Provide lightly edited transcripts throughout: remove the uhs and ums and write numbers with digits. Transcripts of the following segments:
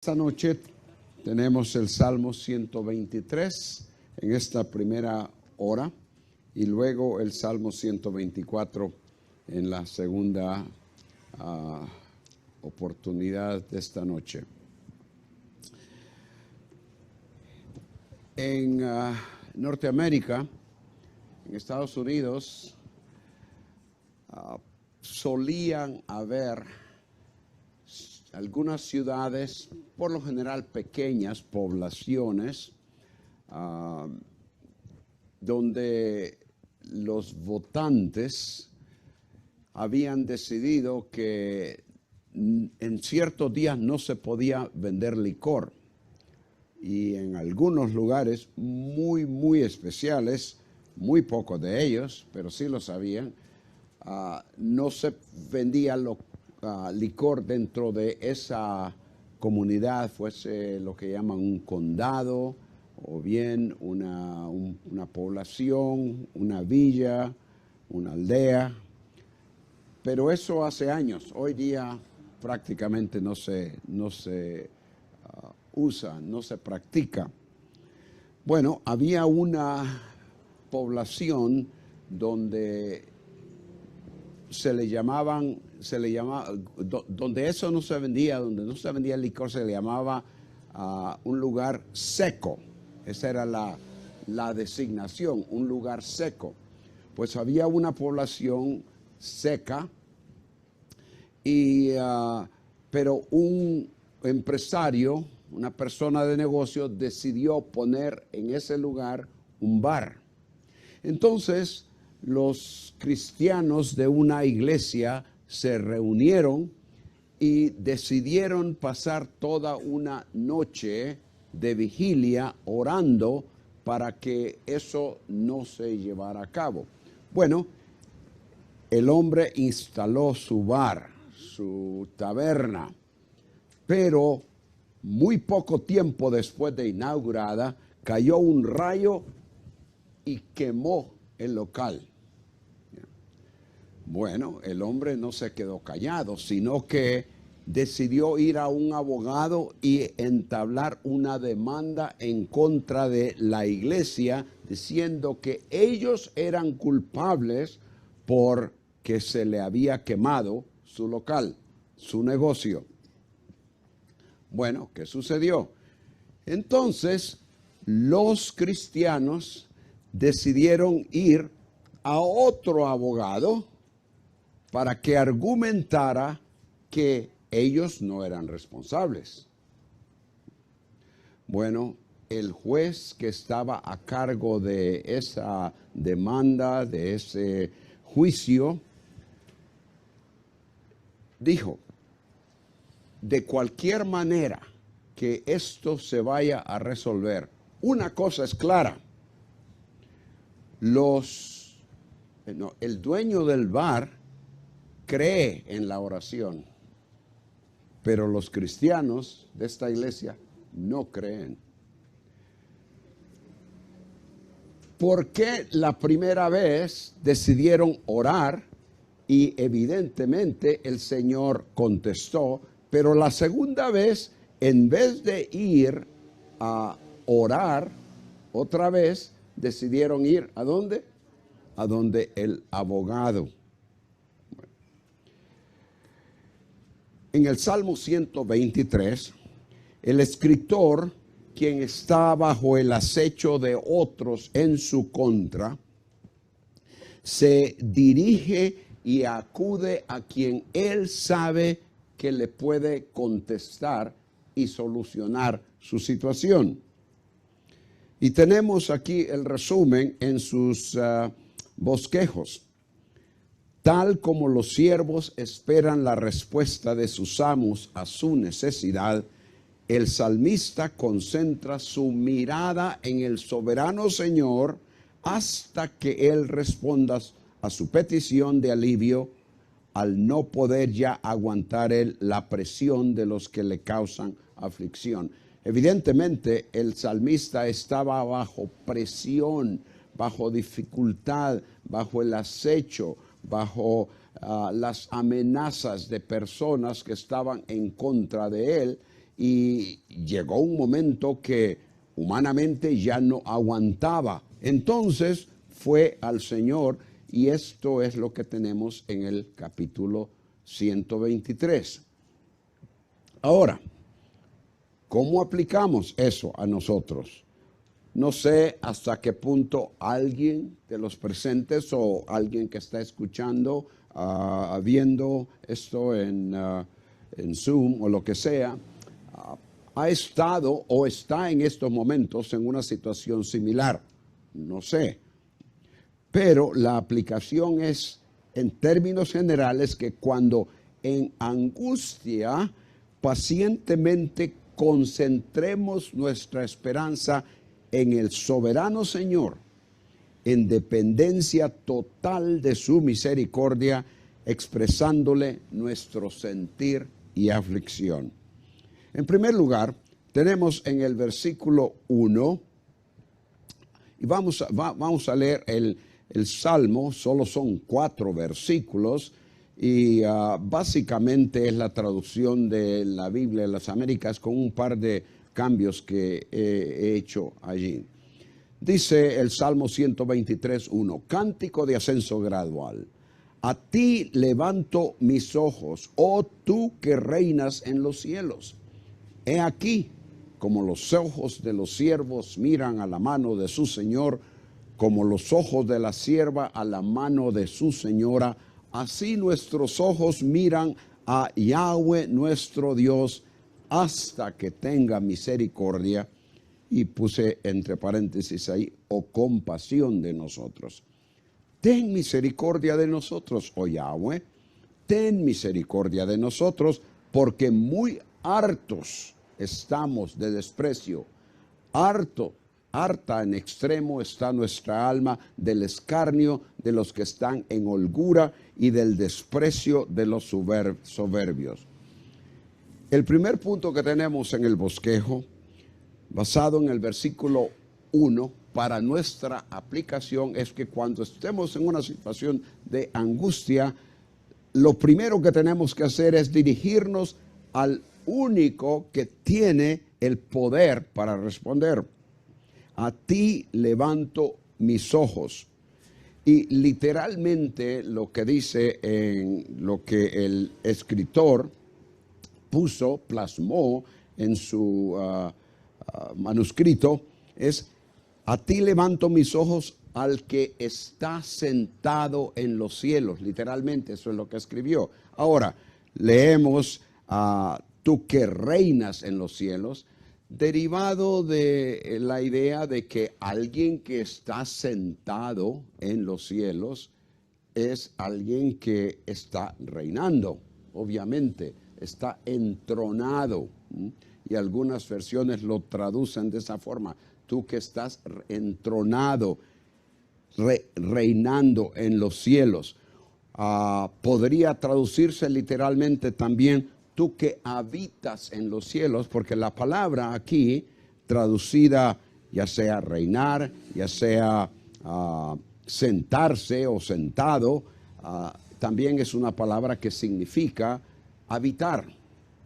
Esta noche tenemos el Salmo 123 en esta primera hora y luego el Salmo 124 en la segunda oportunidad de esta noche. En Norteamérica, en Estados Unidos, solían haber algunas ciudades, por lo general pequeñas poblaciones, donde los votantes habían decidido que en ciertos días no se podía vender licor. Y en algunos lugares muy especiales, muy pocos de ellos, pero sí lo sabían, no se vendía licor dentro de esa comunidad, fuese lo que llaman un condado o bien una población, una villa, una aldea. Pero eso hace años. Hoy día prácticamente no se usa, no se practica. Bueno, había una población donde donde eso no se vendía, donde no se vendía el licor, se le llamaba un lugar seco. Esa era la designación, un lugar seco. Pues había una población seca, pero un empresario, una persona de negocio, decidió poner en ese lugar un bar. Entonces, los cristianos de una iglesia se reunieron y decidieron pasar toda una noche de vigilia orando para que eso no se llevara a cabo. Bueno, el hombre instaló su bar, su taberna, pero muy poco tiempo después de inaugurada cayó un rayo y quemó el local. Bueno, el hombre no se quedó callado, sino que decidió ir a un abogado y entablar una demanda en contra de la iglesia, diciendo que ellos eran culpables porque se le había quemado su local, su negocio. Bueno, ¿qué sucedió? Entonces, los cristianos decidieron ir a otro abogado para que argumentara que ellos no eran responsables. Bueno, el juez que estaba a cargo de esa demanda, de ese juicio, dijo, de cualquier manera que esto se vaya a resolver, una cosa es clara, el dueño del bar cree en la oración, pero los cristianos de esta iglesia no creen. ¿Por qué la primera vez decidieron orar? Y evidentemente el Señor contestó, pero la segunda vez, en vez de ir a orar otra vez, decidieron ir ¿a dónde? A donde el abogado. En el Salmo 123, el escritor, quien está bajo el acecho de otros en su contra, se dirige y acude a quien él sabe que le puede contestar y solucionar su situación. Y tenemos aquí el resumen en sus bosquejos. Tal como los siervos esperan la respuesta de sus amos a su necesidad, el salmista concentra su mirada en el soberano Señor hasta que Él responda a su petición de alivio al no poder ya aguantar él la presión de los que le causan aflicción. Evidentemente, el salmista estaba bajo presión, bajo dificultad, bajo el acecho, bajo las amenazas de personas que estaban en contra de él, y llegó un momento que humanamente ya no aguantaba. Entonces fue al Señor, y esto es lo que tenemos en el capítulo 123. Ahora, ¿cómo aplicamos eso a nosotros? No sé hasta qué punto alguien de los presentes o alguien que está escuchando, viendo esto en Zoom o lo que sea, ha estado o está en estos momentos en una situación similar. No sé. Pero la aplicación es, en términos generales, que cuando en angustia pacientemente concentremos nuestra esperanza en el soberano Señor, en dependencia total de su misericordia, expresándole nuestro sentir y aflicción. En primer lugar, tenemos en el versículo 1, y vamos a leer el Salmo, solo son 4 versículos, y básicamente es la traducción de la Biblia de las Américas con un par de cambios que he hecho allí. Dice el Salmo 123:1, cántico de ascenso gradual. A ti levanto mis ojos, oh tú que reinas en los cielos. He aquí, como los ojos de los siervos miran a la mano de su Señor, como los ojos de la sierva a la mano de su señora, así nuestros ojos miran a Yahweh nuestro Dios, hasta que tenga misericordia, y puse entre paréntesis ahí, o compasión de nosotros. Ten misericordia de nosotros, oh Yahweh, ten misericordia de nosotros, porque muy hartos estamos de desprecio. Harta en extremo está nuestra alma del escarnio de los que están en holgura y del desprecio de los soberbios. El primer punto que tenemos en el bosquejo, basado en el versículo 1, para nuestra aplicación, es que cuando estemos en una situación de angustia, lo primero que tenemos que hacer es dirigirnos al único que tiene el poder para responder. A ti levanto mis ojos. Y literalmente lo que dice en lo que el escritor plasmó en su manuscrito, es: a ti levanto mis ojos al que está sentado en los cielos. Literalmente eso es lo que escribió. Ahora, leemos tú que reinas en los cielos, derivado de la idea de que alguien que está sentado en los cielos es alguien que está reinando, obviamente, está entronado. Y algunas versiones lo traducen de esa forma: tú que estás entronado, reinando en los cielos. Podría traducirse literalmente también: tú que habitas en los cielos, porque la palabra aquí traducida, ya sea reinar, ya sea sentarse o sentado, también es una palabra que significa habitar,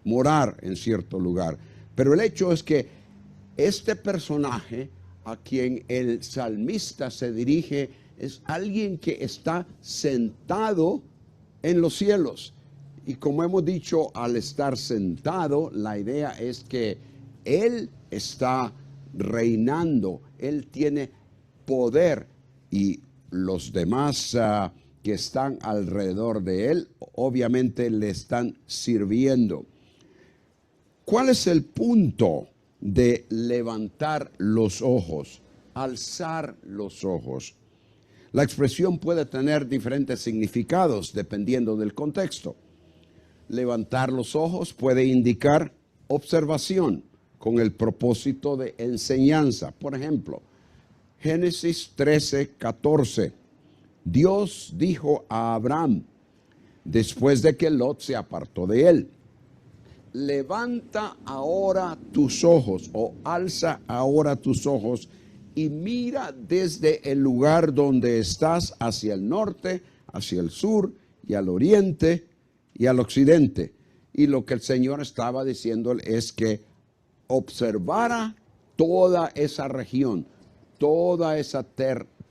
morar en cierto lugar. Pero el hecho es que este personaje a quien el salmista se dirige es alguien que está sentado en los cielos. Y como hemos dicho, al estar sentado, la idea es que Él está reinando, Él tiene poder, y los demás que están alrededor de Él, obviamente le están sirviendo. ¿Cuál es el punto de levantar los ojos, alzar los ojos? La expresión puede tener diferentes significados dependiendo del contexto. Levantar los ojos puede indicar observación con el propósito de enseñanza. Por ejemplo, Génesis 13:14. Dios dijo a Abraham, después de que Lot se apartó de él: levanta ahora tus ojos, o alza ahora tus ojos, y mira desde el lugar donde estás hacia el norte, hacia el sur y al oriente y al occidente. Y lo que el Señor estaba diciéndole es que observara toda esa región, toda esa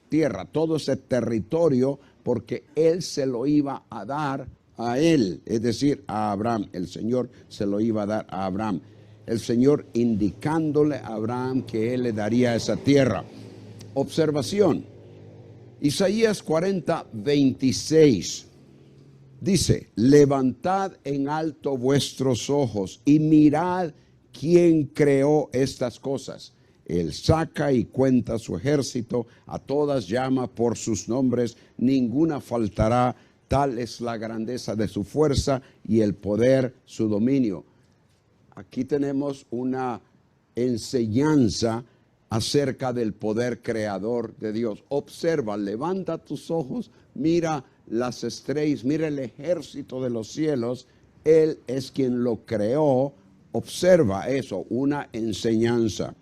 tierra, todo ese territorio, porque Él se lo iba a dar a él, es decir, a Abraham. El Señor se lo iba a dar a Abraham. El Señor indicándole a Abraham que Él le daría esa tierra. Observación. Isaías 40, 26. Dice, levantad en alto vuestros ojos y mirad quién creó estas cosas. Él saca y cuenta su ejército, a todas llama por sus nombres, ninguna faltará. Tal es la grandeza de su fuerza y el poder, su dominio. Aquí tenemos una enseñanza acerca del poder creador de Dios. Observa, levanta tus ojos, mira las estrellas, mira el ejército de los cielos. Él es quien lo creó. Observa eso, una enseñanza.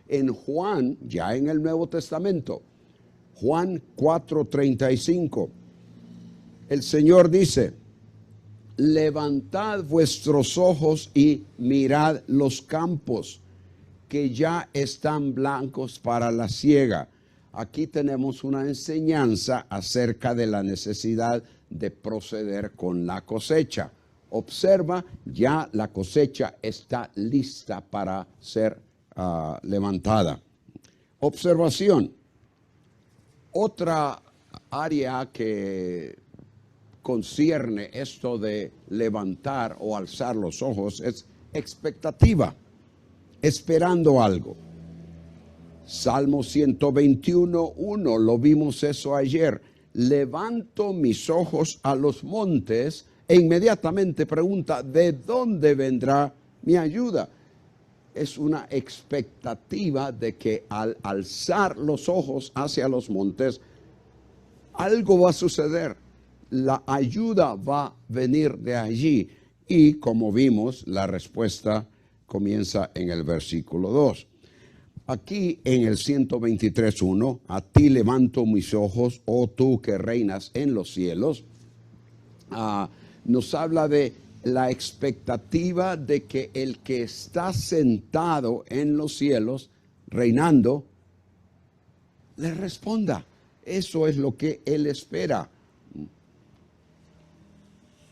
En Juan, ya en el Nuevo Testamento, Juan 4:35, el Señor dice, levantad vuestros ojos y mirad los campos, que ya están blancos para la siega. Aquí tenemos una enseñanza acerca de la necesidad de proceder con la cosecha. Observa, ya la cosecha está lista para ser levantada. Observación. Otra área que concierne esto de levantar o alzar los ojos es expectativa, esperando algo. Salmo 121:1, lo vimos eso ayer. Levanto mis ojos a los montes e inmediatamente pregunta, ¿de dónde vendrá mi ayuda? Es una expectativa de que al alzar los ojos hacia los montes, algo va a suceder. La ayuda va a venir de allí. Y como vimos, la respuesta comienza en el versículo 2. Aquí en el 123:1, a ti levanto mis ojos, oh tú que reinas en los cielos, nos habla de la expectativa de que el que está sentado en los cielos, reinando, le responda. Eso es lo que él espera.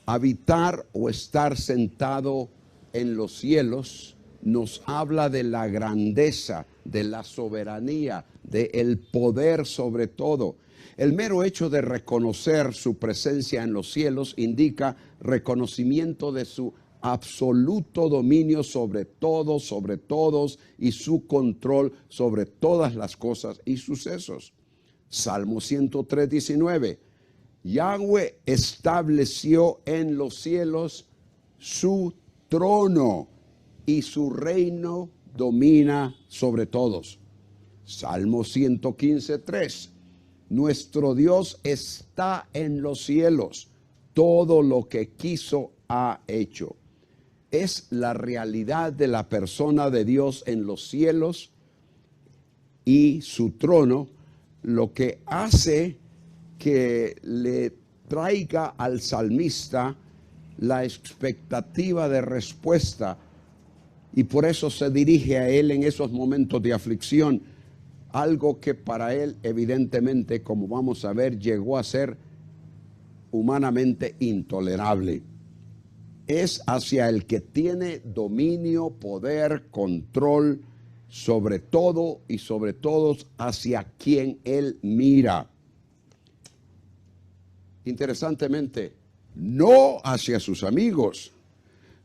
Habitar o estar sentado en los cielos nos habla de la grandeza, de la soberanía, del poder sobre todo. El mero hecho de reconocer su presencia en los cielos indica reconocimiento de su absoluto dominio sobre todo, sobre todos, y su control sobre todas las cosas y sucesos. Salmo 103:19. Yahweh estableció en los cielos su trono y su reino domina sobre todos. Salmo 115:3. Nuestro Dios está en los cielos, todo lo que quiso ha hecho. Es la realidad de la persona de Dios en los cielos y su trono lo que hace que le traiga al salmista la expectativa de respuesta, y por eso se dirige a él en esos momentos de aflicción, algo que para él evidentemente, como vamos a ver, llegó a ser humanamente intolerable. Es hacia el que tiene dominio, poder, control sobre todo y sobre todos, hacia quien él mira. Interesantemente, no hacia sus amigos,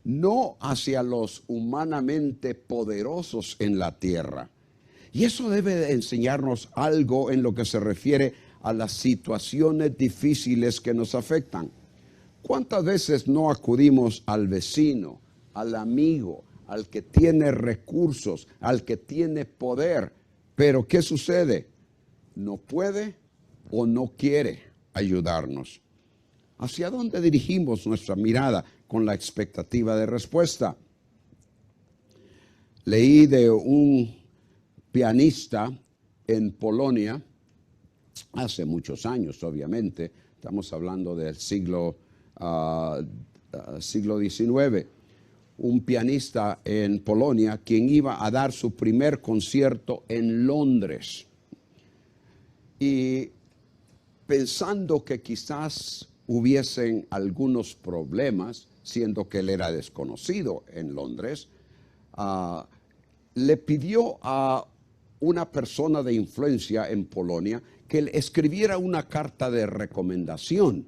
no hacia los humanamente poderosos en la tierra. Y eso debe de enseñarnos algo en lo que se refiere a las situaciones difíciles que nos afectan. ¿Cuántas veces no acudimos al vecino, al amigo, al que tiene recursos, al que tiene poder? Pero ¿qué sucede? No puede o no quiere ayudarnos. ¿Hacia dónde dirigimos nuestra mirada con la expectativa de respuesta? Leí de un pianista en Polonia, hace muchos años obviamente, estamos hablando del siglo siglo XIX, un pianista en Polonia, quien iba a dar su primer concierto en Londres. Y pensando que quizás hubiesen algunos problemas, siendo que él era desconocido en Londres, le pidió a una persona de influencia en Polonia que le escribiera una carta de recomendación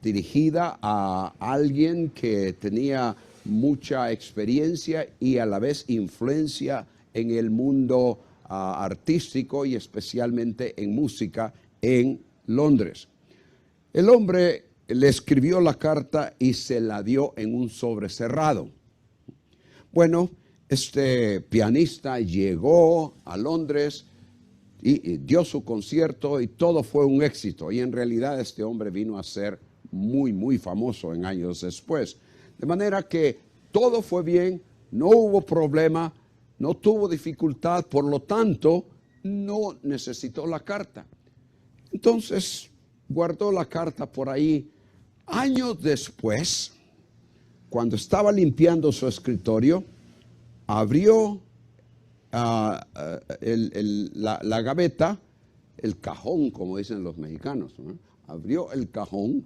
dirigida a alguien que tenía mucha experiencia y a la vez influencia en el mundo artístico y especialmente en música en Londres. El hombre le escribió la carta y se la dio en un sobre cerrado. Bueno, este pianista llegó a Londres y dio su concierto y todo fue un éxito. Y en realidad este hombre vino a ser muy, muy famoso en años después. De manera que todo fue bien, no hubo problema, no tuvo dificultad, por lo tanto, no necesitó la carta. Entonces, guardó la carta por ahí. Años después, cuando estaba limpiando su escritorio, abrió la gaveta, el cajón, como dicen los mexicanos, ¿no? Abrió el cajón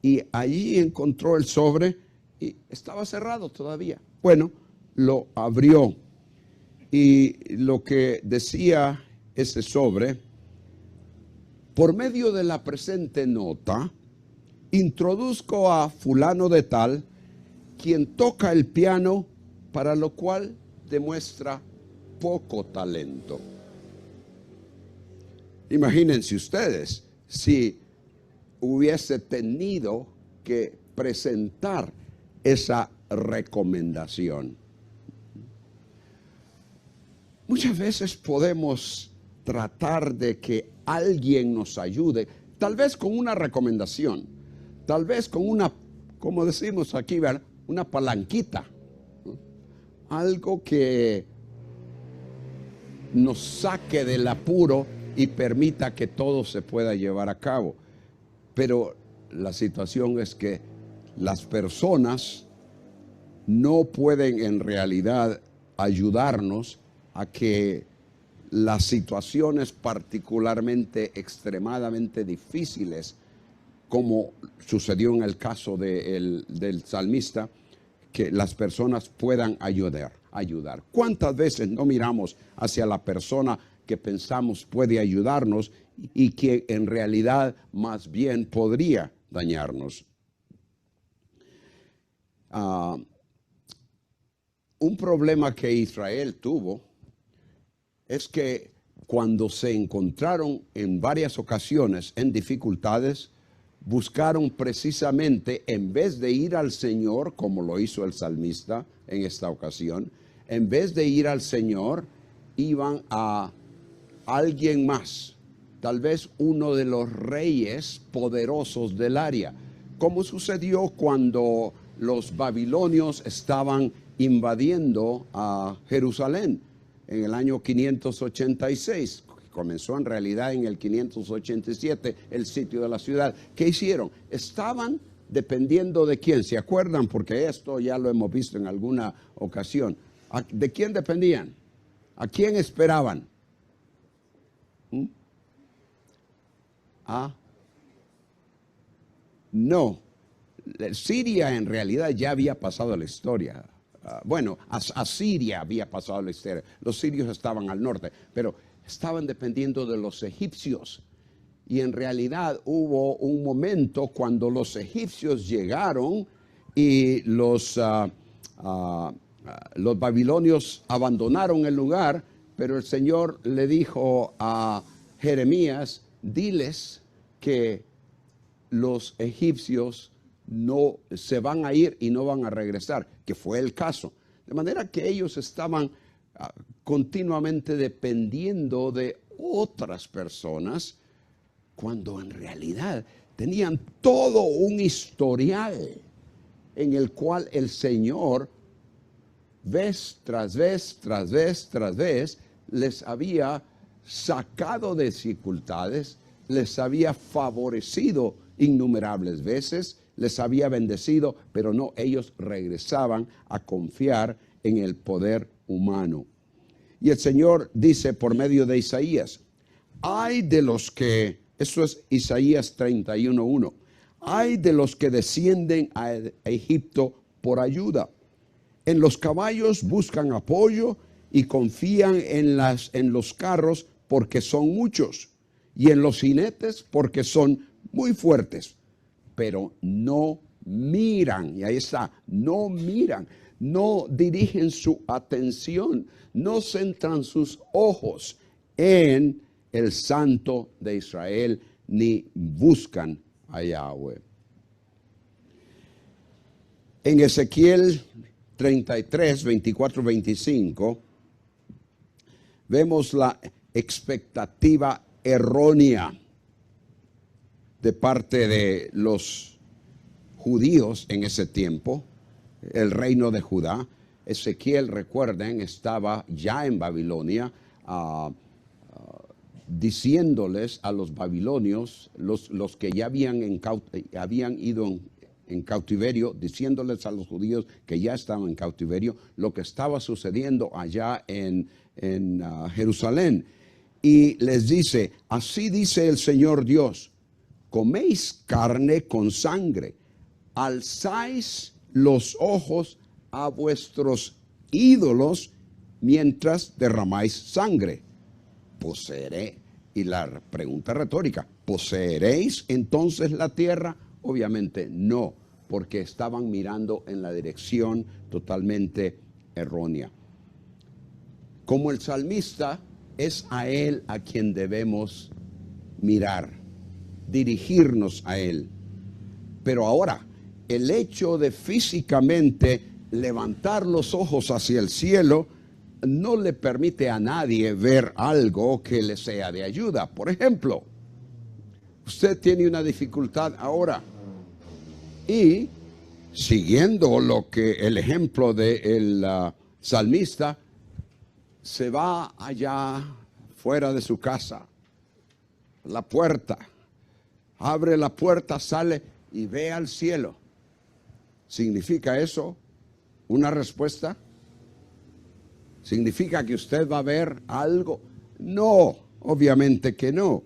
y allí encontró el sobre y estaba cerrado todavía. Bueno, lo abrió y lo que decía ese sobre: por medio de la presente nota, introduzco a fulano de tal, quien toca el piano, para lo cual demuestra poco talento. Imagínense ustedes si hubiese tenido que presentar esa recomendación. Muchas veces podemos tratar de que alguien nos ayude, tal vez con una recomendación, tal vez con una, como decimos aquí, ¿verdad?, una palanquita, ¿no? Algo que nos saque del apuro y permita que todo se pueda llevar a cabo. Pero la situación es que las personas no pueden en realidad ayudarnos a que las situaciones particularmente extremadamente difíciles, como sucedió en el caso del salmista, que las personas puedan ayudar. ¿Cuántas veces no miramos hacia la persona que pensamos puede ayudarnos y que en realidad más bien podría dañarnos? Un problema que Israel tuvo es que cuando se encontraron en varias ocasiones en dificultades, buscaron precisamente, en vez de ir al Señor, como lo hizo el salmista en esta ocasión, en vez de ir al Señor, iban a alguien más, tal vez uno de los reyes poderosos del área, como sucedió cuando los babilonios estaban invadiendo a Jerusalén en el año 586. Comenzó en realidad en el 587 el sitio de la ciudad. ¿Qué hicieron? Estaban dependiendo de quién. ¿Se acuerdan? Porque esto ya lo hemos visto en alguna ocasión. ¿De quién dependían? ¿A quién esperaban? No. Siria en realidad ya había pasado la historia. Asiria había pasado la historia. Los sirios estaban al norte, pero estaban dependiendo de los egipcios. Y en realidad hubo un momento cuando los egipcios llegaron y los babilonios abandonaron el lugar, pero el Señor le dijo a Jeremías: diles que los egipcios no se van a ir y no van a regresar, que fue el caso. De manera que ellos estaban continuamente dependiendo de otras personas, cuando en realidad tenían todo un historial en el cual el Señor, vez tras vez, tras vez, tras vez, les había sacado de dificultades, les había favorecido innumerables veces les había bendecido, pero no, ellos regresaban a confiar en el poder humano. Y el Señor dice por medio de Isaías, hay de los que, eso es Isaías 31:1, hay de los que descienden a Egipto por ayuda. En los caballos buscan apoyo y confían en los carros porque son muchos, y en los jinetes porque son muy fuertes, pero no miran, y ahí está, no miran, no dirigen su atención, no centran sus ojos en el Santo de Israel, ni buscan a Yahweh. En Ezequiel 33, 24, 25, vemos la expectativa errónea de parte de los judíos en ese tiempo, el reino de Judá. Ezequiel, recuerden, estaba ya en Babilonia, diciéndoles a los babilonios, los que ya habían ido en cautiverio, diciéndoles a los judíos que ya estaban en cautiverio, lo que estaba sucediendo allá en Jerusalén. Y les dice, así dice el Señor Dios, coméis carne con sangre, alzáis los ojos a vuestros ídolos mientras derramáis sangre. ¿Poseeré? Y la pregunta retórica, ¿poseeréis entonces la tierra? Obviamente no, porque estaban mirando en la dirección totalmente errónea. Como el salmista, es a él a quien debemos mirar, dirigirnos a él. Pero ahora, el hecho de físicamente levantar los ojos hacia el cielo no le permite a nadie ver algo que le sea de ayuda. Por ejemplo, usted tiene una dificultad ahora y siguiendo el ejemplo del salmista, se va allá fuera de su casa, la puerta, abre la puerta, sale y ve al cielo. ¿Significa eso una respuesta? ¿Significa que usted va a ver algo? No, obviamente que no.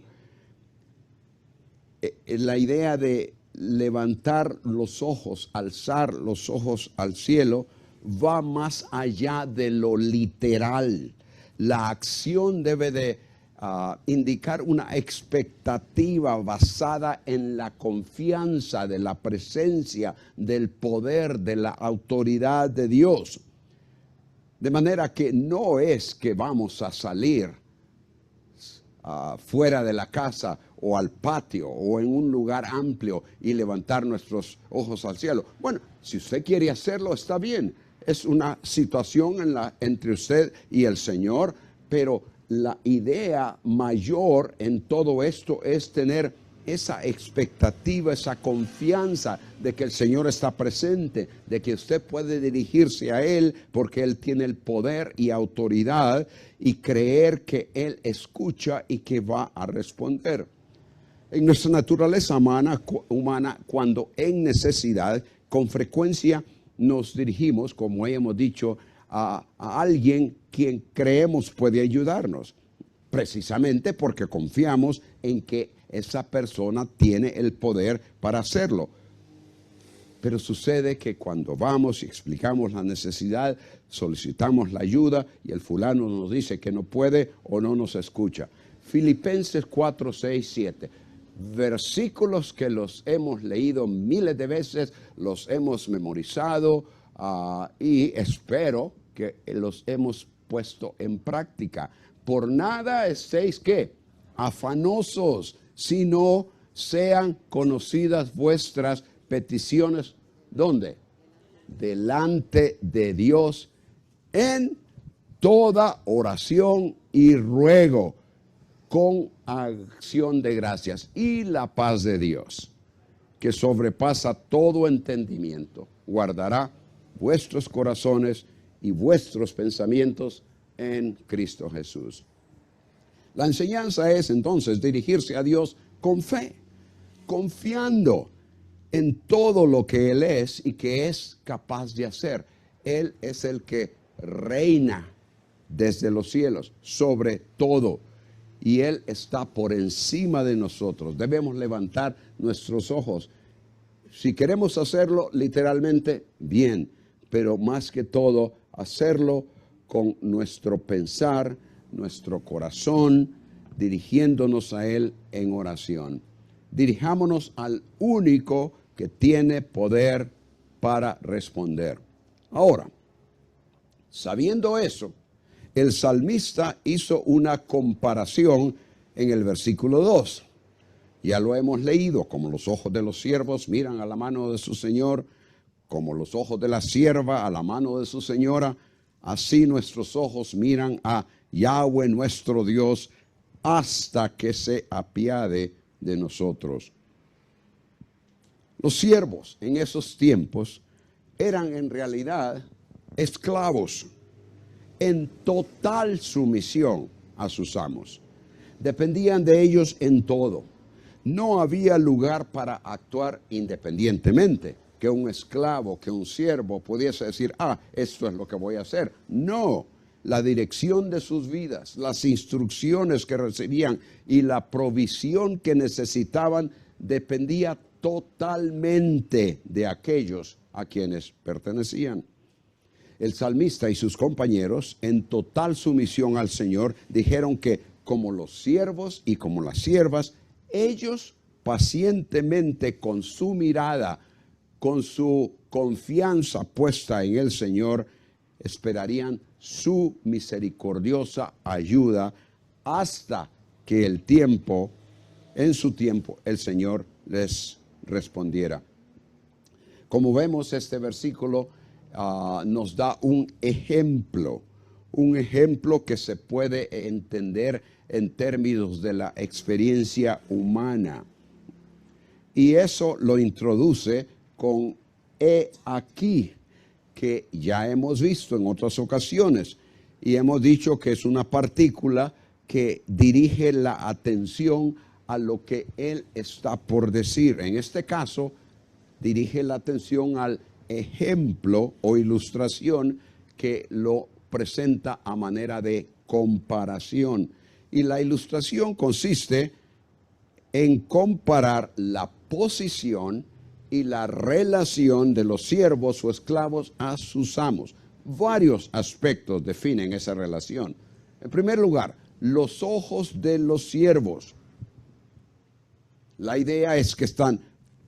La idea de levantar los ojos, alzar los ojos al cielo, va más allá de lo literal. La acción debe de indicar una expectativa basada en la confianza de la presencia, del poder, de la autoridad de Dios. De manera que no es que vamos a salir fuera de la casa o al patio o en un lugar amplio y levantar nuestros ojos al cielo. Bueno, si usted quiere hacerlo, está bien. Es una situación entre usted y el Señor, pero la idea mayor en todo esto es tener esa expectativa, esa confianza de que el Señor está presente, de que usted puede dirigirse a Él porque Él tiene el poder y autoridad, y creer que Él escucha y que va a responder. En nuestra naturaleza humana, cuando en necesidad, con frecuencia nos dirigimos, como hemos dicho, a alguien quien creemos puede ayudarnos, precisamente porque confiamos en que esa persona tiene el poder para hacerlo. Pero sucede que cuando vamos y explicamos la necesidad, solicitamos la ayuda y el fulano nos dice que no puede o no nos escucha. Filipenses 4, 6, 7. Versículos que los hemos leído miles de veces, los hemos memorizado y espero que los hemos puesto en práctica. Por nada estéis, ¿qué? Afanosos, sino sean conocidas vuestras peticiones. ¿Dónde? Delante de Dios en toda oración y ruego, con acción de gracias, y la paz de Dios, que sobrepasa todo entendimiento, guardará vuestros corazones y vuestros pensamientos en Cristo Jesús. La enseñanza es entonces dirigirse a Dios con fe, confiando en todo lo que Él es y que es capaz de hacer. Él es el que reina desde los cielos sobre todo. Y Él está por encima de nosotros. Debemos levantar nuestros ojos. Si queremos hacerlo literalmente, bien. Pero más que todo, hacerlo con nuestro pensar, nuestro corazón, dirigiéndonos a Él en oración. Dirijámonos al único que tiene poder para responder. Ahora, sabiendo eso, el salmista hizo una comparación en el versículo 2. Ya lo hemos leído, como los ojos de los siervos miran a la mano de su Señor, como los ojos de la sierva a la mano de su señora, así nuestros ojos miran a Yahweh nuestro Dios hasta que se apiade de nosotros. Los siervos en esos tiempos eran en realidad esclavos en total sumisión a sus amos. Dependían de ellos en todo. No había lugar para actuar independientemente, que un esclavo, que un siervo pudiese decir, esto es lo que voy a hacer. No, la dirección de sus vidas, las instrucciones que recibían y la provisión que necesitaban dependía totalmente de aquellos a quienes pertenecían. El salmista y sus compañeros, en total sumisión al Señor, dijeron que como los siervos y como las siervas, ellos pacientemente con su mirada, con su confianza puesta en el Señor, esperarían su misericordiosa ayuda hasta que en su tiempo, el Señor les respondiera. Como vemos, este versículo nos da un ejemplo que se puede entender en términos de la experiencia humana. Y eso lo introduce con he aquí, que ya hemos visto en otras ocasiones. Y hemos dicho que es una partícula que dirige la atención a lo que Él está por decir. En este caso, dirige la atención al ejemplo o ilustración que lo presenta a manera de comparación. Y la ilustración consiste en comparar la posición y la relación de los siervos o esclavos a sus amos. Varios aspectos definen esa relación. En primer lugar, los ojos de los siervos. La idea es que están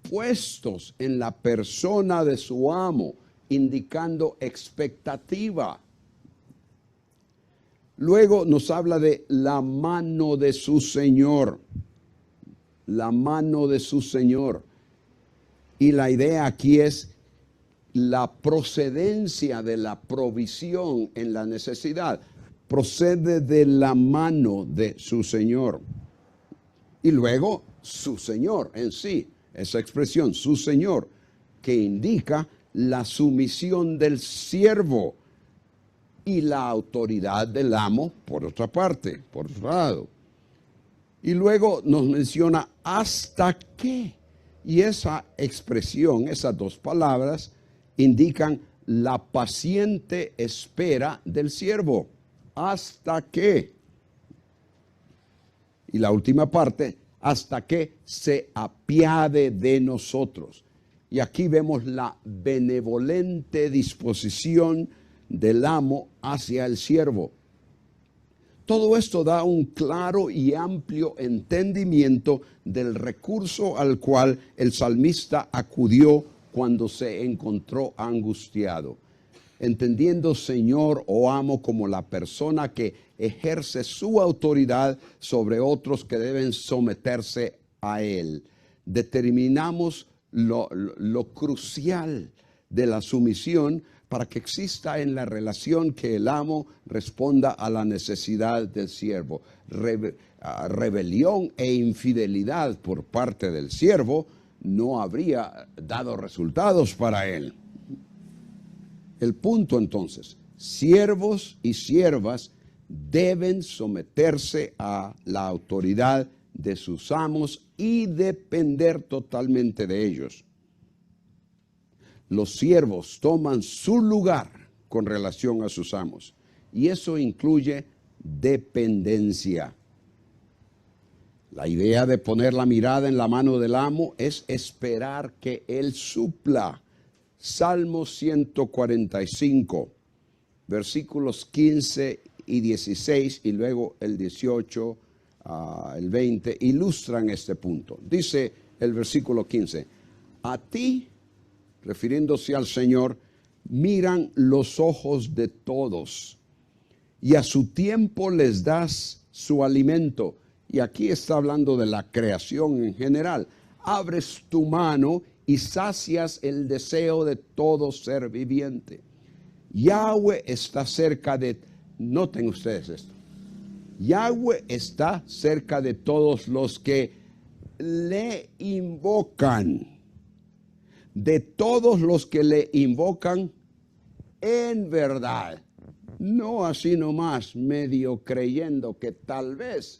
puestos en la persona de su amo, indicando expectativa. Luego nos habla de la mano de su Señor. La mano de su Señor. Y la idea aquí es la procedencia de la provisión en la necesidad. Procede de la mano de su Señor. Y luego su Señor en sí. Esa expresión, su Señor, que indica la sumisión del siervo y la autoridad del amo, por otra parte, por otro lado. Y luego nos menciona hasta qué. Y esa expresión, esas dos palabras, indican la paciente espera del siervo. ¿Hasta qué? Y la última parte, hasta que se apiade de nosotros. Y aquí vemos la benevolente disposición del amo hacia el siervo. Todo esto da un claro y amplio entendimiento del recurso al cual el salmista acudió cuando se encontró angustiado. Entendiendo Señor o amo como la persona que ejerce su autoridad sobre otros que deben someterse a él. Determinamos lo crucial de la sumisión para que exista en la relación que el amo responda a la necesidad del siervo. Rebelión e infidelidad por parte del siervo no habría dado resultados para él. El punto entonces, siervos y siervas deben someterse a la autoridad de sus amos y depender totalmente de ellos. los siervos toman su lugar con relación a sus amos. Y eso incluye dependencia. La idea de poner la mirada en la mano del amo es esperar que él supla. Salmo 145, versículos 15 y 16 y luego el 18, el 20, ilustran este punto. Dice el versículo 15, a ti, refiriéndose al Señor, miran los ojos de todos y a su tiempo les das su alimento. Y aquí está hablando de la creación en general. Abres tu mano y sacias el deseo de todo ser viviente. Yahweh está cerca de, noten ustedes esto, Yahweh está cerca de todos los que le invocan, de todos los que le invocan en verdad, no así nomás medio creyendo que tal vez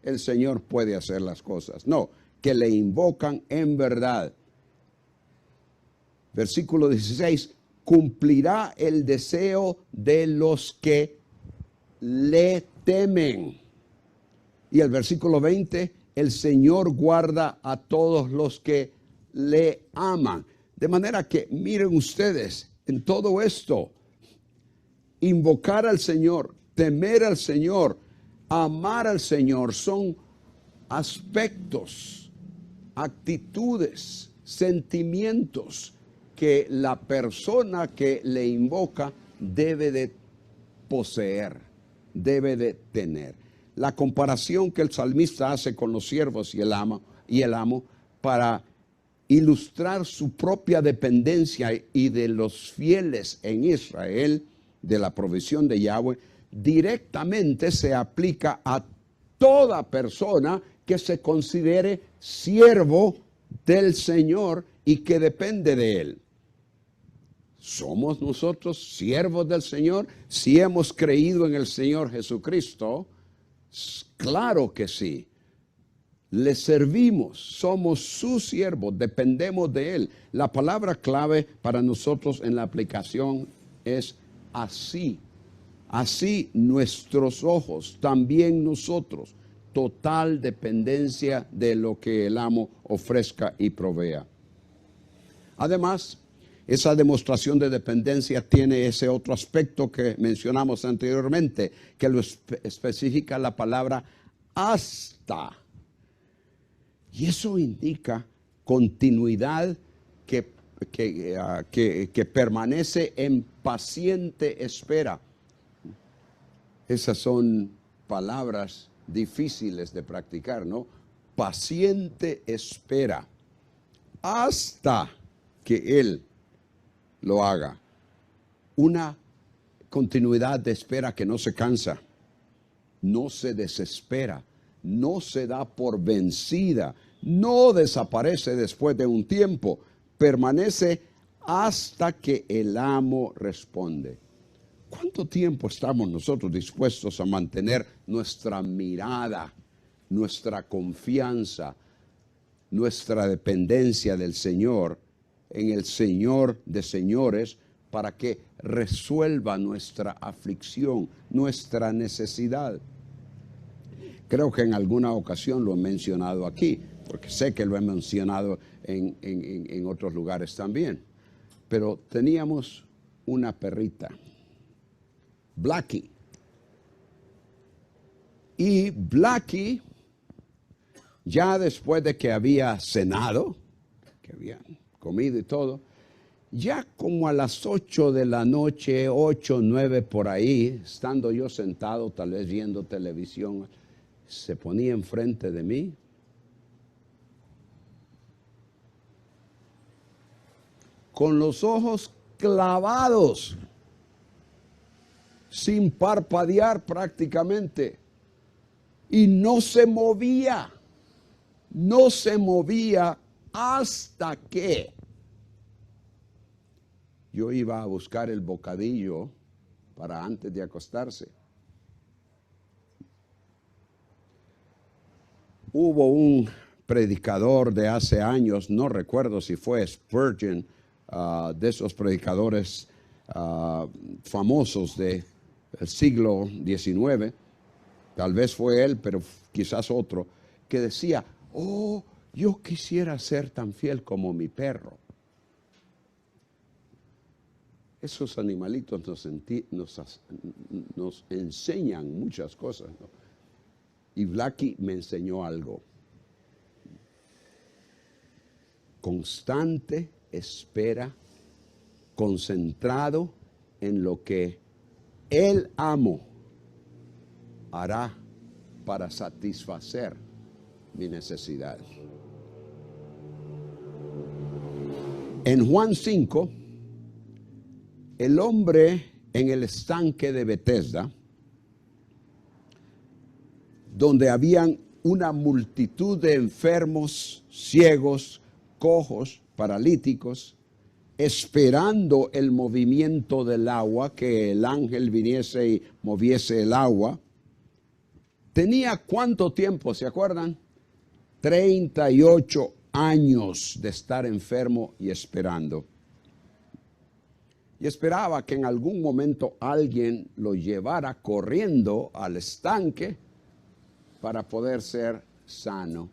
el Señor puede hacer las cosas, no, que le invocan en verdad. Versículo 16, cumplirá el deseo de los que le temen. Y el versículo 20, el Señor guarda a todos los que le aman. De manera que miren ustedes, en todo esto, invocar al Señor, temer al Señor, amar al Señor, son aspectos, actitudes, sentimientos que la persona que le invoca debe de poseer, debe de tener. La comparación que el salmista hace con los siervos y el amo para ilustrar su propia dependencia y de los fieles en Israel, de la provisión de Yahweh, directamente se aplica a toda persona que se considere siervo del Señor y que depende de Él. ¿Somos nosotros siervos del Señor si hemos creído en el Señor Jesucristo? Claro que sí. Le servimos, somos sus siervos, dependemos de Él. La palabra clave para nosotros en la aplicación es así. Así nuestros ojos, también nosotros, total dependencia de lo que el amo ofrezca y provea. Además, esa demostración de dependencia tiene ese otro aspecto que mencionamos anteriormente, que lo especifica la palabra hasta. Y eso indica continuidad que permanece en paciente espera. Esas son palabras difíciles de practicar, ¿no? Paciente espera hasta que Él lo haga. Una continuidad de espera que no se cansa, no se desespera, no se da por vencida, no desaparece después de un tiempo, permanece hasta que el amo responde. ¿Cuánto tiempo estamos nosotros dispuestos a mantener nuestra mirada, nuestra confianza, nuestra dependencia del Señor, en el Señor de señores, para que resuelva nuestra aflicción, nuestra necesidad? Creo que en alguna ocasión lo he mencionado aquí, porque sé que lo he mencionado en otros lugares también. Pero teníamos una perrita, Blackie. Y Blackie, ya después de que había cenado, que había comido y todo, ya como a las 8 de la noche, 8, 9 por ahí, estando yo sentado tal vez viendo televisión, se ponía enfrente de mí con los ojos clavados, sin parpadear prácticamente, y no se movía hasta que yo iba a buscar el bocadillo para antes de acostarse. Hubo un predicador de hace años, no recuerdo si fue Spurgeon de esos predicadores famosos del siglo XIX, tal vez fue él, pero quizás otro, que decía, oh, yo quisiera ser tan fiel como mi perro. Esos animalitos nos enseñan muchas cosas, ¿no? Y Blackie me enseñó algo. Constante espera, concentrado en lo que el amo hará para satisfacer mi necesidad. En Juan 5, el hombre en el estanque de Betesda, donde habían una multitud de enfermos, ciegos, cojos, paralíticos, esperando el movimiento del agua, que el ángel viniese y moviese el agua. ¿Tenía cuánto tiempo, se acuerdan? 38 años de estar enfermo y esperando. Y esperaba que en algún momento alguien lo llevara corriendo al estanque para poder ser sano.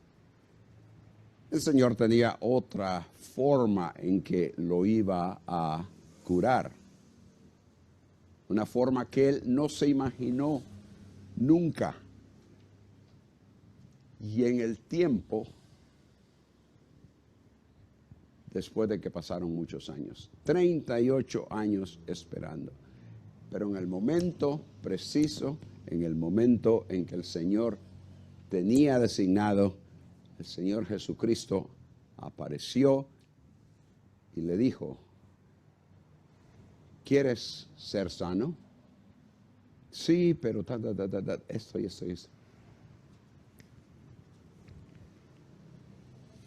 El Señor tenía otra forma en que lo iba a curar. Una forma que él no se imaginó nunca. Y en el tiempo, después de que pasaron muchos años, 38 años esperando. Pero en el momento preciso, en el momento en que el Señor tenía designado, el Señor Jesucristo apareció y le dijo, ¿quieres ser sano? Sí, pero esto y esto y esto.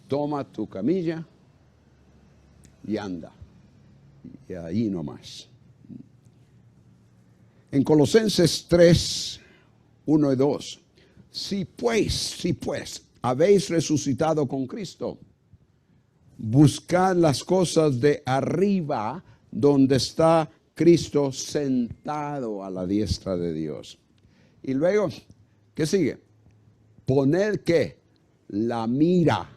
Toma tu camilla y anda. Y ahí nomás. En Colosenses 3, 1 y 2. Si pues, habéis resucitado con Cristo, buscad las cosas de arriba, donde está Cristo sentado a la diestra de Dios. Y luego, ¿qué sigue? Poned ¿qué? La mira.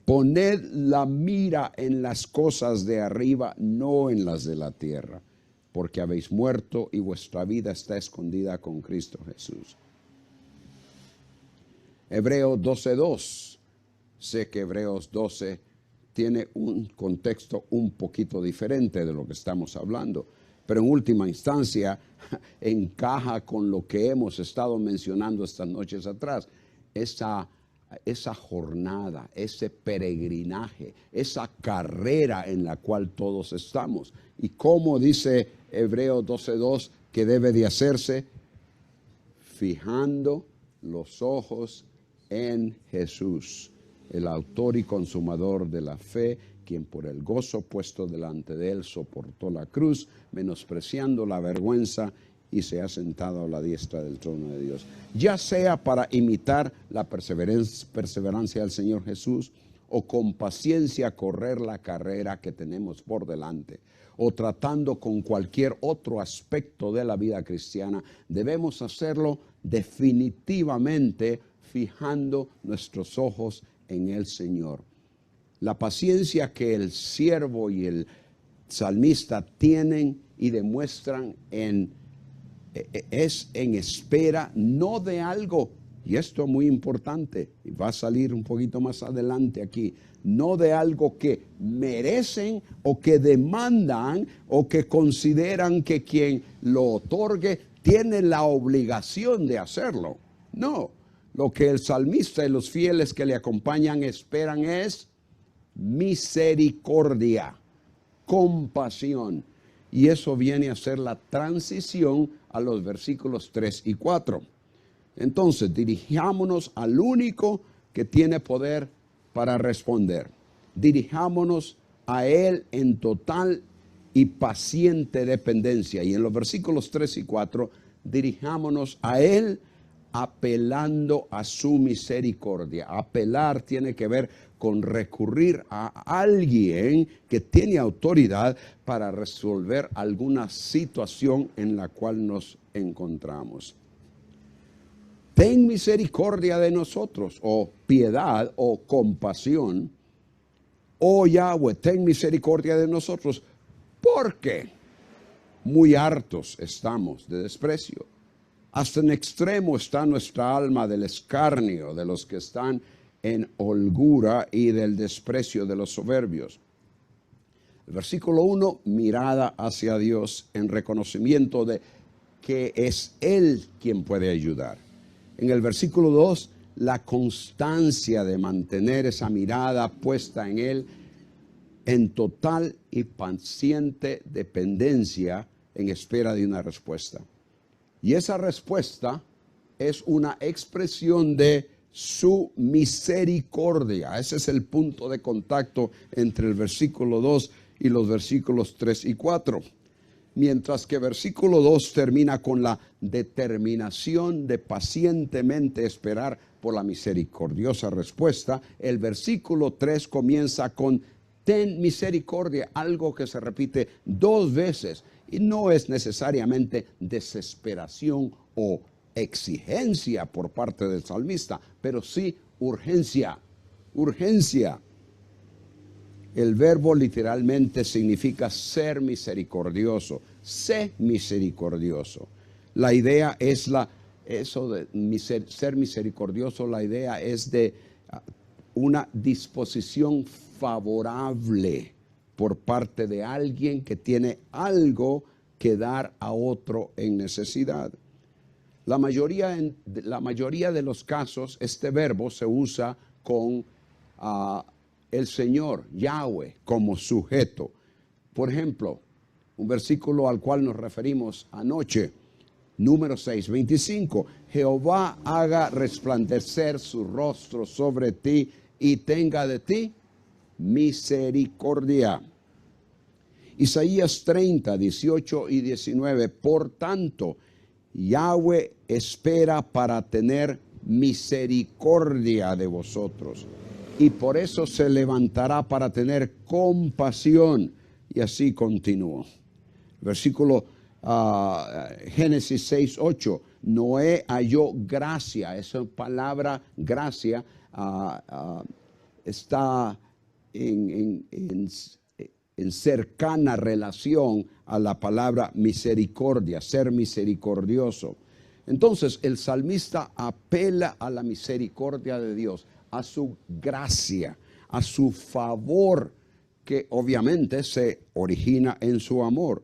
Poned la mira en las cosas de arriba, no en las de la tierra, porque habéis muerto y vuestra vida está escondida con Cristo Jesús. Hebreos 12:2. Sé que Hebreos 12 tiene un contexto un poquito diferente de lo que estamos hablando, pero en última instancia encaja con lo que hemos estado mencionando estas noches atrás. Esa jornada, ese peregrinaje, esa carrera en la cual todos estamos. Y como dice Hebreos 12:2 que debe de hacerse, fijando los ojos en Jesús, el autor y consumador de la fe, quien por el gozo puesto delante de él soportó la cruz, menospreciando la vergüenza, y se ha sentado a la diestra del trono de Dios. Ya sea para imitar la perseverancia del Señor Jesús, o con paciencia correr la carrera que tenemos por delante, o tratando con cualquier otro aspecto de la vida cristiana, debemos hacerlo definitivamente fijando nuestros ojos en el Señor. La paciencia que el siervo y el salmista tienen y demuestran es en espera, no de algo, y esto es muy importante, y va a salir un poquito más adelante aquí, no de algo que merecen o que demandan o que consideran que quien lo otorgue tiene la obligación de hacerlo. No, lo que el salmista y los fieles que le acompañan esperan es misericordia, compasión. Y eso viene a ser la transición a los versículos 3 y 4. Entonces, dirijámonos al único que tiene poder para responder. Dirijámonos a Él en total y paciente dependencia. Y en los versículos 3 y 4, dirijámonos a Él apelando a su misericordia. Apelar tiene que ver con recurrir a alguien que tiene autoridad para resolver alguna situación en la cual nos encontramos. Ten misericordia de nosotros, o piedad, o compasión. Oh Yahweh, ten misericordia de nosotros, porque muy hartos estamos de desprecio. Hasta en extremo está nuestra alma del escarnio de los que están en holgura y del desprecio de los soberbios. El versículo 1, mirada hacia Dios en reconocimiento de que es Él quien puede ayudar. En el versículo 2, la constancia de mantener esa mirada puesta en Él en total y paciente dependencia en espera de una respuesta. Y esa respuesta es una expresión de su misericordia. Ese es el punto de contacto entre el versículo 2 y los versículos 3 y 4. Mientras que versículo 2 termina con la determinación de pacientemente esperar por la misericordiosa respuesta, el versículo 3 comienza con ten misericordia, algo que se repite 2 veces. Y no es necesariamente desesperación o exigencia por parte del salmista, pero sí urgencia, urgencia. El verbo literalmente significa ser misericordioso, sé misericordioso. La idea es ser misericordioso, la idea es de una disposición favorable por parte de alguien que tiene algo que dar a otro en necesidad. La mayoría de los casos, este verbo se usa con el Señor, Yahweh, como sujeto. Por ejemplo, un versículo al cual nos referimos anoche, número 6:25. Jehová haga resplandecer su rostro sobre ti y tenga de ti misericordia. Isaías 30, 18 y 19. Por tanto, Yahweh espera para tener misericordia de vosotros, y por eso se levantará para tener compasión. Y así continuó. Versículo Génesis 6, 8. Noé halló gracia. Esa palabra gracia está en cercana relación a la palabra misericordia, ser misericordioso. Entonces el salmista apela a la misericordia de Dios, a su gracia, a su favor, que obviamente se origina en su amor.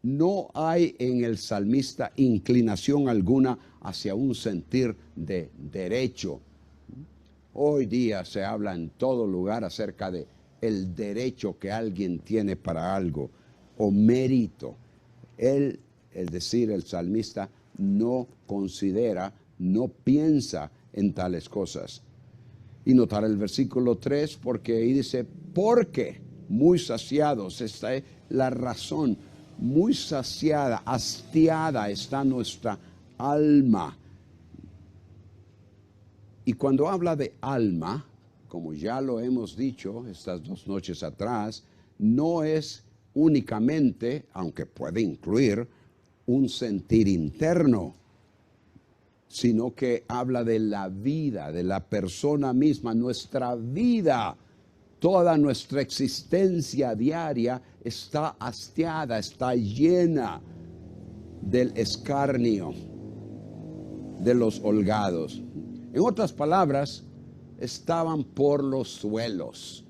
No hay en el salmista inclinación alguna hacia un sentir de derecho. Hoy día se habla en todo lugar acerca de el derecho que alguien tiene para algo o mérito. Él, es decir, el salmista, no considera, no piensa en tales cosas. Y notar el versículo 3, porque ahí dice, porque muy saciados, esta es la razón, muy saciada, hastiada está nuestra alma. Y cuando habla de alma, como ya lo hemos dicho estas 2 noches atrás, no es únicamente, aunque puede incluir, un sentir interno, sino que habla de la vida, de la persona misma, nuestra vida. Toda nuestra existencia diaria está hastiada, está llena del escarnio de los holgados. En otras palabras, estaban por los suelos,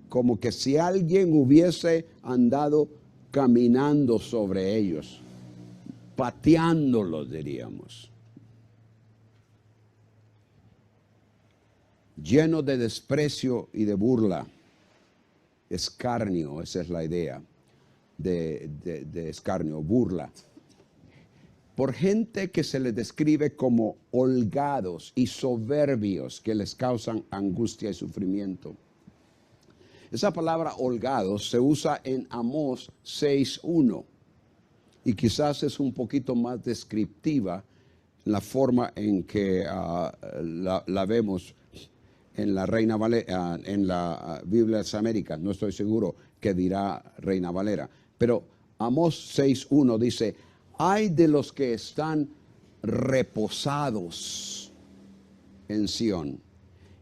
como que si alguien hubiese andado caminando sobre ellos, pateándolos, diríamos. Lleno de desprecio y de burla, escarnio, esa es la idea de escarnio, burla. Por gente que se les describe como holgados y soberbios, que les causan angustia y sufrimiento. Esa palabra holgados se usa en Amós 6:1 y quizás es un poquito más descriptiva la forma en que la vemos. en la Reina Valera, en la Biblia de las Américas, no estoy seguro que dirá Reina Valera, pero Amós 6:1 dice, ay de los que están reposados en Sión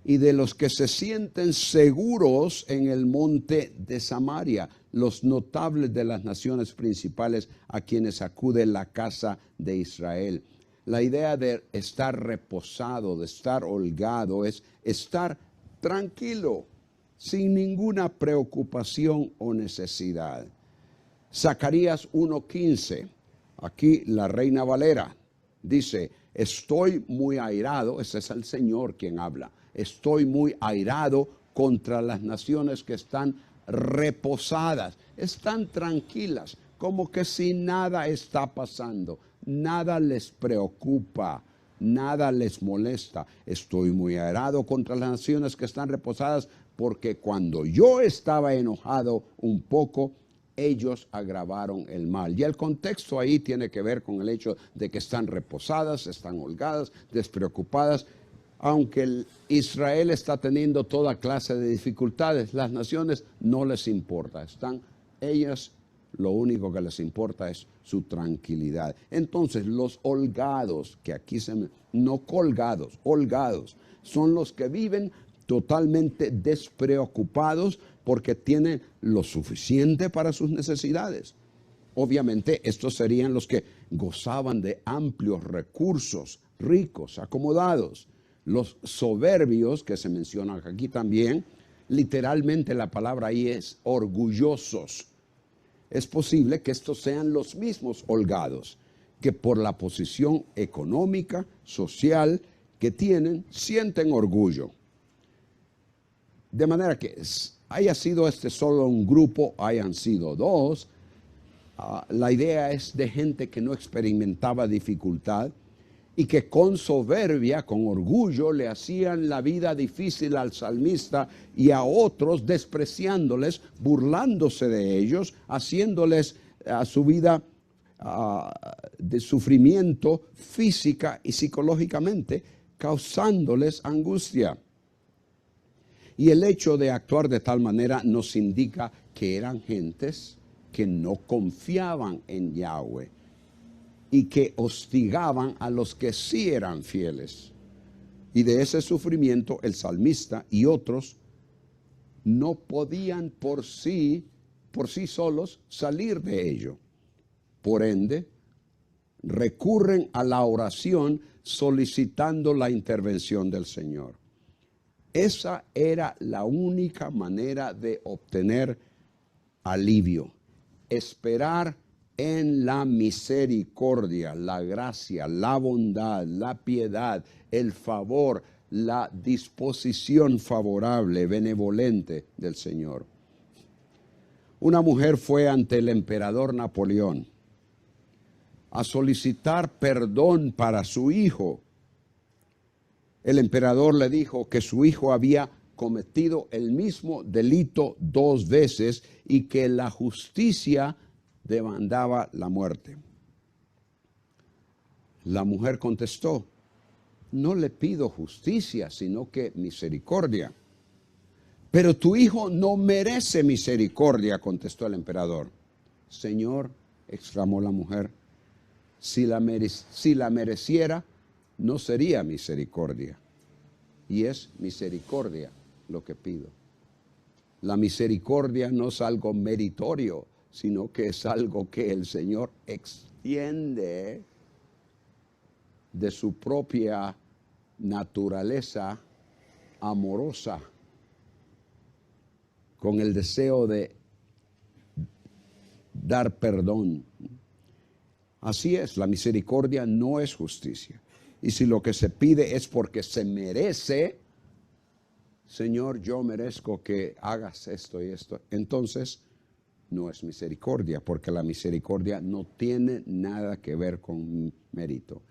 y de los que se sienten seguros en el monte de Samaria, los notables de las naciones principales a quienes acude la casa de Israel. La idea de estar reposado, de estar holgado, es estar tranquilo, sin ninguna preocupación o necesidad. Zacarías 1:15, aquí la Reina Valera dice, estoy muy airado, ese es el Señor quien habla, estoy muy airado contra las naciones que están reposadas, están tranquilas, como que si nada está pasando, nada les preocupa, nada les molesta. Estoy muy airado contra las naciones que están reposadas, porque cuando yo estaba enojado un poco, ellos agravaron el mal. Y el contexto ahí tiene que ver con el hecho de que están reposadas, están holgadas, despreocupadas. Aunque Israel está teniendo toda clase de dificultades, las naciones no les importa. Ellas, lo único que les importa es su tranquilidad. Entonces, los holgados, que aquí no colgados, holgados, son los que viven totalmente despreocupados porque tienen lo suficiente para sus necesidades. Obviamente, estos serían los que gozaban de amplios recursos, ricos, acomodados. Los soberbios, que se mencionan aquí también, literalmente la palabra ahí es orgullosos. Es posible que estos sean los mismos holgados, que por la posición económica, social que tienen, sienten orgullo. De manera que haya sido este solo un grupo, hayan sido dos, la idea es de gente que no experimentaba dificultad y que con soberbia, con orgullo, le hacían la vida difícil al salmista y a otros, despreciándoles, burlándose de ellos, haciéndoles a su vida de sufrimiento física y psicológicamente, causándoles angustia. Y el hecho de actuar de tal manera nos indica que eran gentes que no confiaban en Yahweh y que hostigaban a los que sí eran fieles. Y de ese sufrimiento el salmista y otros no podían por sí solos salir de ello. Por ende, recurren a la oración solicitando la intervención del Señor. Esa era la única manera de obtener alivio, esperar en la misericordia, la gracia, la bondad, la piedad, el favor, la disposición favorable, benevolente del Señor. Una mujer fue ante el emperador Napoleón a solicitar perdón para su hijo. El emperador le dijo que su hijo había cometido el mismo delito 2 veces y que la justicia demandaba la muerte. La mujer contestó, no le pido justicia, sino que misericordia. Pero tu hijo no merece misericordia, contestó el emperador. Señor, exclamó la mujer, si la mereciera, no sería misericordia. Y es misericordia lo que pido. La misericordia no es algo meritorio, sino que es algo que el Señor extiende de su propia naturaleza amorosa, con el deseo de dar perdón. Así es, la misericordia no es justicia. Y si lo que se pide es porque se merece, Señor, yo merezco que hagas esto y esto, entonces no es misericordia, porque la misericordia no tiene nada que ver con mérito.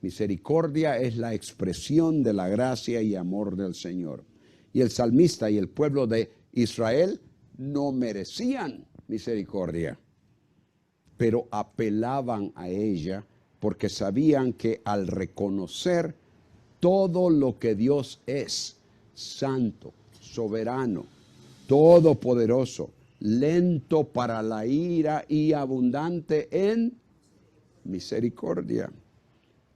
Misericordia es la expresión de la gracia y amor del Señor. Y el salmista y el pueblo de Israel no merecían misericordia, pero apelaban a ella porque sabían que al reconocer todo lo que Dios es, santo, soberano, todopoderoso, lento para la ira y abundante en misericordia.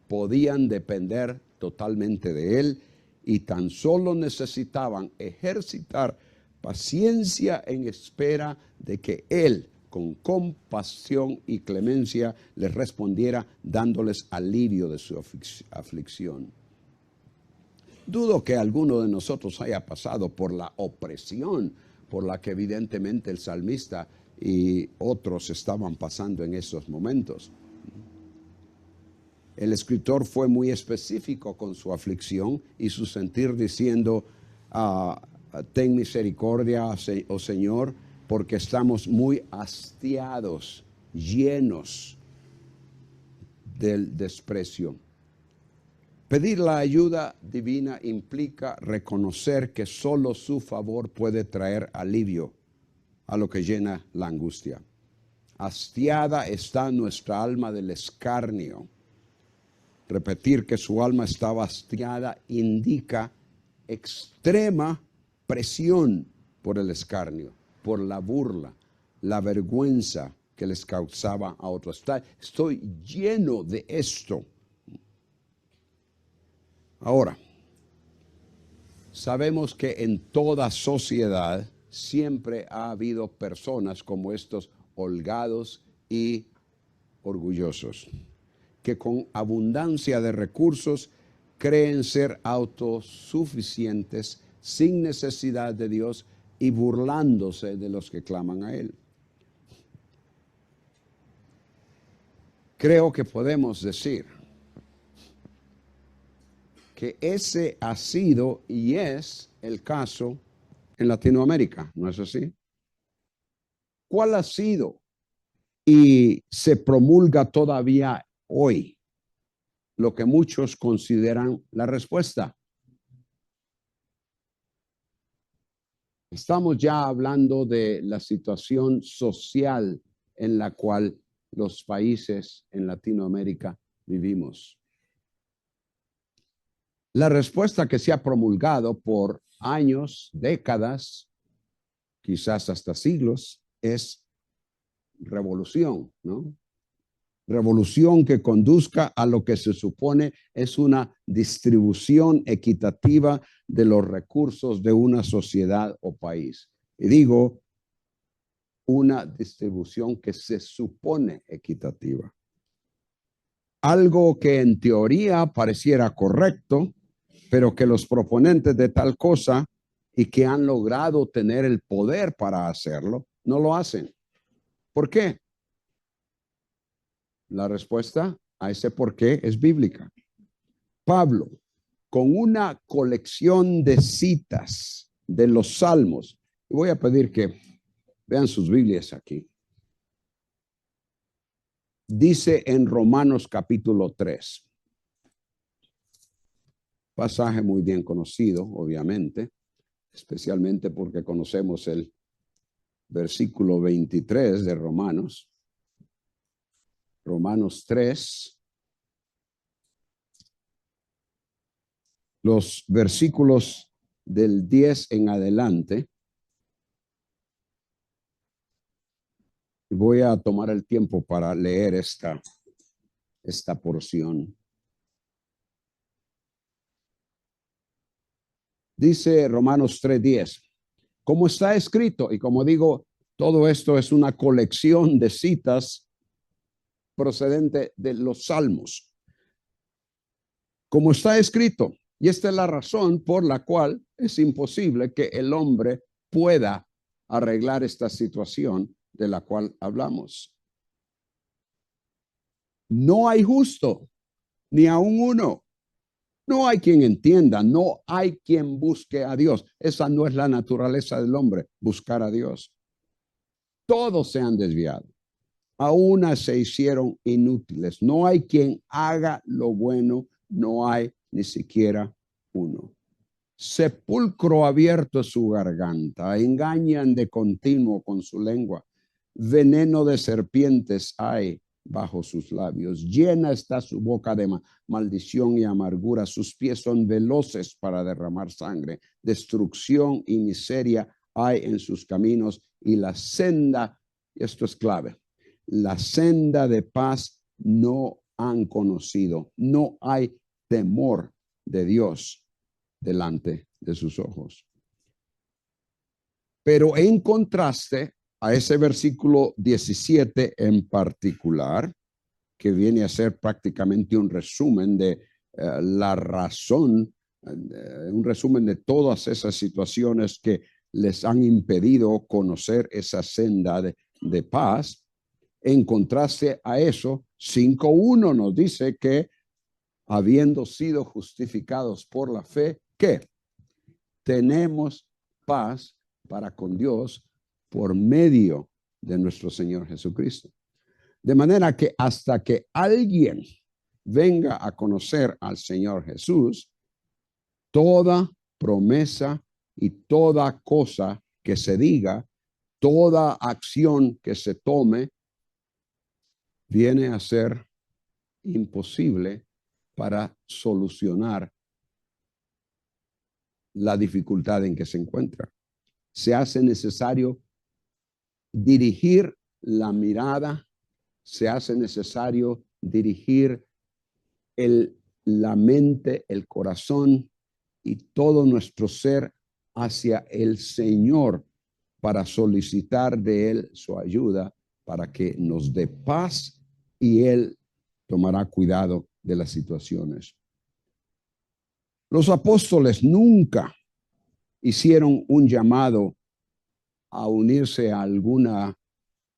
Podían depender totalmente de Él y tan solo necesitaban ejercitar paciencia en espera de que Él, con compasión y clemencia, les respondiera dándoles alivio de su aflicción. Dudo que alguno de nosotros haya pasado por la opresión por la que evidentemente el salmista y otros estaban pasando en esos momentos. El escritor fue muy específico con su aflicción y su sentir diciendo, ten misericordia, oh Señor, porque estamos muy hastiados, llenos del desprecio. Pedir la ayuda divina implica reconocer que solo su favor puede traer alivio a lo que llena la angustia. Hastiada está nuestra alma del escarnio. Repetir que su alma estaba hastiada indica extrema presión por el escarnio, por la burla, la vergüenza que les causaba a otros. Estoy lleno de esto. Ahora, sabemos que en toda sociedad siempre ha habido personas como estos holgados y orgullosos, que con abundancia de recursos creen ser autosuficientes sin necesidad de Dios y burlándose de los que claman a Él. Creo que podemos decir que ese ha sido y es el caso en Latinoamérica, ¿no es así? ¿Cuál ha sido y se promulga todavía hoy lo que muchos consideran la respuesta? Estamos ya hablando de la situación social en la cual los países en Latinoamérica vivimos. La respuesta que se ha promulgado por años, décadas, quizás hasta siglos, es revolución, ¿no? Revolución que conduzca a lo que se supone es una distribución equitativa de los recursos de una sociedad o país. Y digo, una distribución que se supone equitativa. Algo que en teoría pareciera correcto, pero que los proponentes de tal cosa y que han logrado tener el poder para hacerlo, no lo hacen. ¿Por qué? La respuesta a ese por qué es bíblica. Pablo, con una colección de citas de los salmos, voy a pedir que vean sus Biblias aquí. Dice en Romanos capítulo 3, pasaje muy bien conocido, obviamente, especialmente porque conocemos el versículo 23 de Romanos. Romanos 3, los versículos del 10 en adelante. Voy a tomar el tiempo para leer esta porción. Dice Romanos 3:10, como está escrito, y como digo, todo esto es una colección de citas procedente de los salmos. Como está escrito, y esta es la razón por la cual es imposible que el hombre pueda arreglar esta situación de la cual hablamos. No hay justo, ni aun uno. No hay quien entienda, no hay quien busque a Dios. Esa no es la naturaleza del hombre, buscar a Dios. Todos se han desviado. A una se hicieron inútiles. No hay quien haga lo bueno, no hay ni siquiera uno. Sepulcro abierto es su garganta, engañan de continuo con su lengua. Veneno de serpientes hay bajo sus labios. Llena está su boca de maldición y amargura. Sus pies son veloces para derramar sangre. Destrucción y miseria hay en sus caminos, y la senda, esto es clave, la senda de paz no han conocido. No hay temor de Dios delante de sus ojos. Pero en contraste a ese versículo 17 en particular, que viene a ser prácticamente un resumen de la razón, un resumen de todas esas situaciones que les han impedido conocer esa senda de paz. En contraste a eso, 5:1 nos dice que habiendo sido justificados por la fe, ¿qué? Tenemos paz para con Dios por medio de nuestro Señor Jesucristo. De manera que hasta que alguien venga a conocer al Señor Jesús, toda promesa y toda cosa que se diga, toda acción que se tome, viene a ser imposible para solucionar la dificultad en que se encuentra. Se hace necesario dirigir la mirada, se hace necesario dirigir la mente, el corazón y todo nuestro ser hacia el Señor para solicitar de Él su ayuda para que nos dé paz, y Él tomará cuidado de las situaciones. Los apóstoles nunca hicieron un llamado a unirse a alguna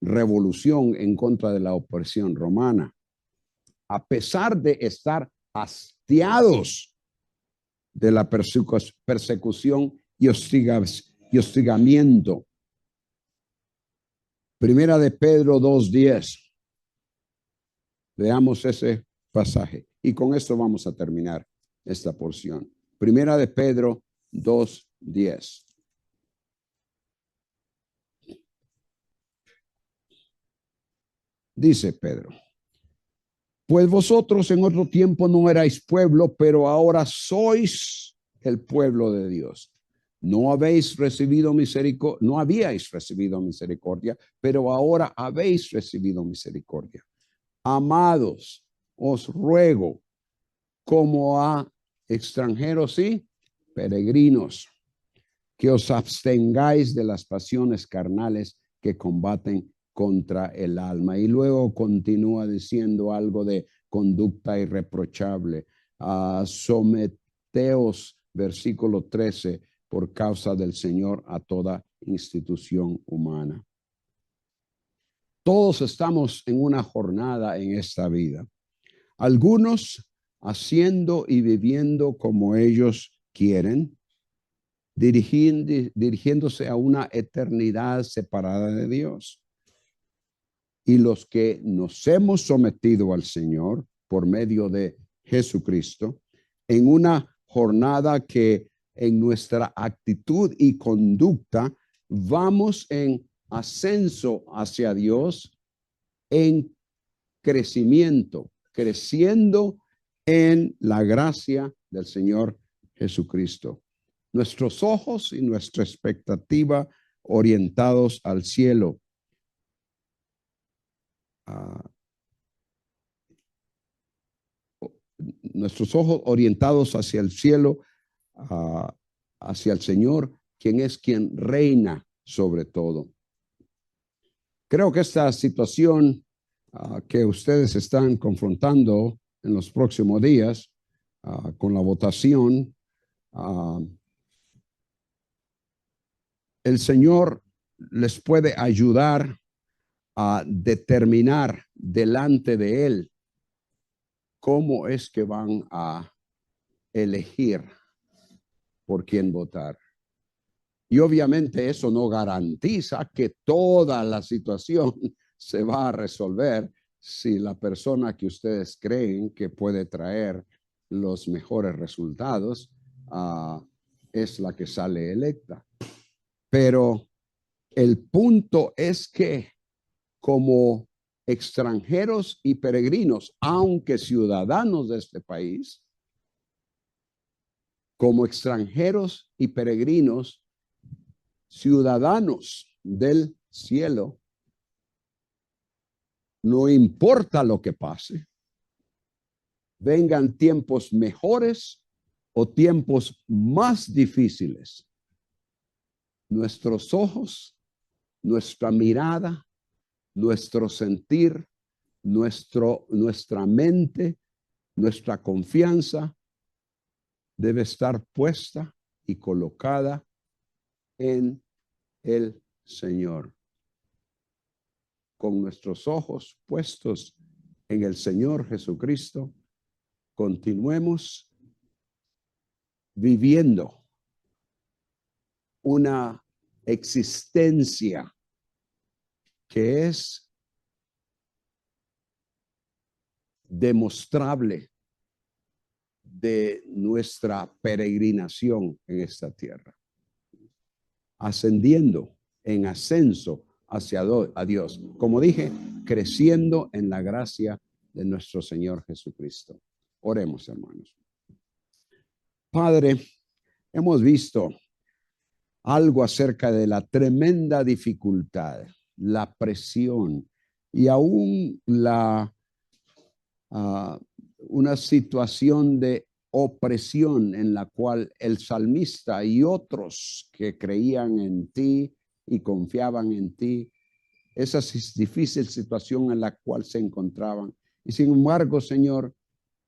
revolución en contra de la opresión romana, a pesar de estar hastiados de la persecución y hostigamiento. Primera de Pedro 2:10. Veamos ese pasaje y con esto vamos a terminar esta porción. Primera de Pedro 2:10. Dice Pedro: pues vosotros en otro tiempo no erais pueblo, pero ahora sois el pueblo de Dios. No habéis recibido misericordia, no habíais recibido misericordia, pero ahora habéis recibido misericordia. Amados, os ruego, como a extranjeros y peregrinos, que os abstengáis de las pasiones carnales que combaten contra el alma. Y luego continúa diciendo algo de conducta irreprochable. Someteos, versículo 13, por causa del Señor a toda institución humana. Todos estamos en una jornada en esta vida. Algunos haciendo y viviendo como ellos quieren, dirigiéndose a una eternidad separada de Dios. Y los que nos hemos sometido al Señor por medio de Jesucristo, en una jornada que en nuestra actitud y conducta vamos en ascenso hacia Dios, en crecimiento, creciendo en la gracia del Señor Jesucristo. Nuestros ojos y nuestra expectativa orientados al cielo. Nuestros ojos orientados hacia el cielo, hacia el Señor, quien es quien reina sobre todo. Creo que esta situación que ustedes están confrontando en los próximos días con la votación, el Señor les puede ayudar a determinar delante de Él cómo es que van a elegir por quién votar. Y obviamente eso no garantiza que toda la situación se va a resolver si la persona que ustedes creen que puede traer los mejores resultados es la que sale electa. Pero el punto es que como extranjeros y peregrinos, aunque ciudadanos de este país, como extranjeros y peregrinos, ciudadanos del cielo, no importa lo que pase, vengan tiempos mejores o tiempos más difíciles, nuestros ojos, nuestra mirada, nuestro sentir, nuestra mente, nuestra confianza debe estar puesta y colocada en el Señor. Con nuestros ojos puestos en el Señor Jesucristo, continuemos viviendo una existencia que es demostrable de nuestra peregrinación en esta tierra, ascendiendo en ascenso hacia a Dios, como dije, creciendo en la gracia de nuestro Señor Jesucristo. Oremos, hermanos. Padre, hemos visto algo acerca de la tremenda dificultad, la presión y aún una situación de opresión en la cual el salmista y otros que creían en ti y confiaban en ti, esa difícil situación en la cual se encontraban. Y sin embargo, Señor,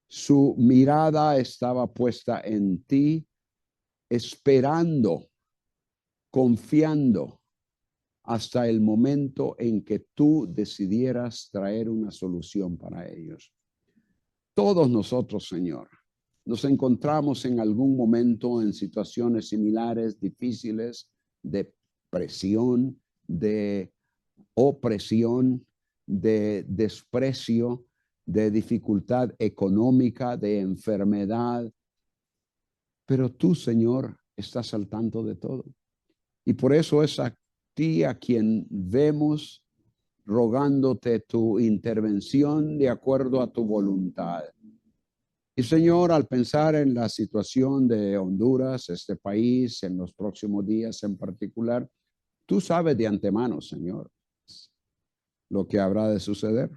su mirada estaba puesta en ti, esperando, confiando hasta el momento en que tú decidieras traer una solución para ellos. Todos nosotros, Señor, nos encontramos en algún momento en situaciones similares, difíciles, de presión, de opresión, de desprecio, de dificultad económica, de enfermedad. Pero tú, Señor, estás al tanto de todo. Y por eso es a ti a quien vemos rogándote tu intervención de acuerdo a tu voluntad. Y Señor, al pensar en la situación de Honduras, este país, en los próximos días en particular, tú sabes de antemano, Señor, lo que habrá de suceder.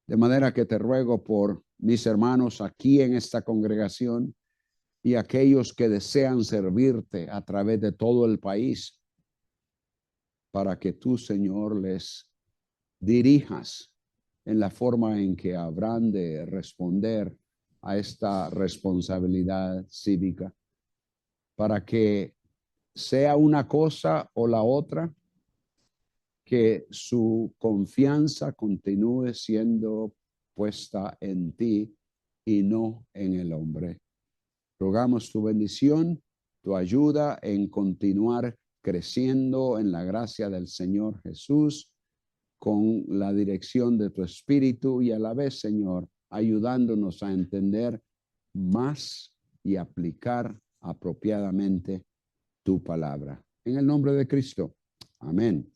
De manera que te ruego por mis hermanos aquí en esta congregación y aquellos que desean servirte a través de todo el país, para que tú, Señor, les dirijas en la forma en que habrán de responder a esta responsabilidad cívica, para que sea una cosa o la otra, que su confianza continúe siendo puesta en ti y no en el hombre. Rogamos tu bendición, tu ayuda en continuar creciendo en la gracia del Señor Jesús, con la dirección de tu Espíritu y a la vez, Señor, ayudándonos a entender más y aplicar apropiadamente tu palabra. En el nombre de Cristo. Amén.